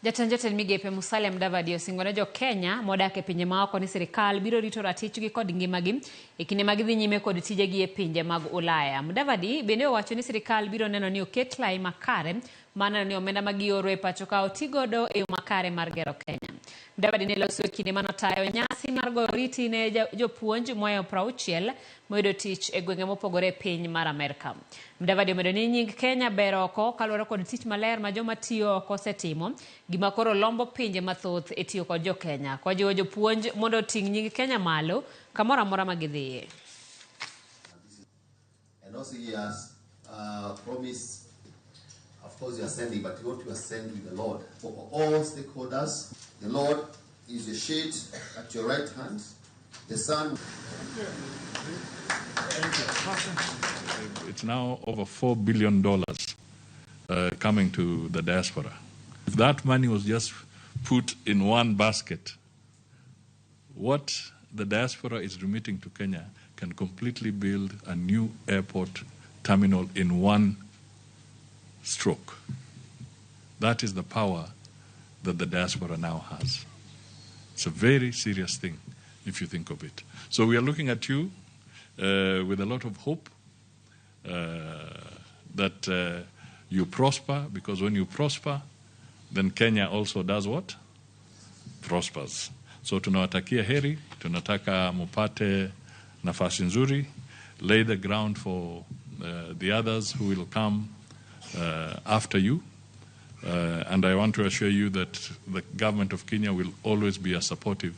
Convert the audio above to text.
Jatend migepe Musalia MUDAVADI osingone jokenya modak e pinje maoko ni sirkal biro rito ratichgi kod ngimagi e kinde mag dhi nyime kod tijegi e pinje mag Ulaya. MUDAVADI bende owacho ni sirkal biro neno ni oket lai makare maneno ni omenda magioro e pacho ka otigodo e makare mar gero Kenya. MUDAVADI ne loso e kinde manotayo nyasi mar goyo oriti ne jopuonj moyo 60 moyudo tich e gwenge mopogore e piny mar Amerika. MUDAVADI omedo ni nying Kenya ber oko kaluwore kod tich maler ma joma tiyo oko osetimo, gima koro lombo pinje mathoth e tiyo kod jokenya. Kojiwo jopuonj mondo ting' nying Kenya malo kamoro amora ma gidhiye. And also he has promised, of course you are sending, but what you are sending with the Lord. For all stakeholders, the Lord is your shade at your right hand, the sun. It's now over $4 billion coming to the diaspora. If that money was just put in one basket, what the diaspora is remitting to Kenya can completely build a new airport terminal in one stroke. That is the power that the diaspora now has. It's a very serious thing if you think of it. So we are looking at you with a lot of hope that you prosper, because when you prosper, then Kenya also does what? Prospers. So tunawatakia heri, tunataka mupate nafasi nzuri, lay the ground for the others who will come after you. And I want to assure you that the government of Kenya will always be a supportive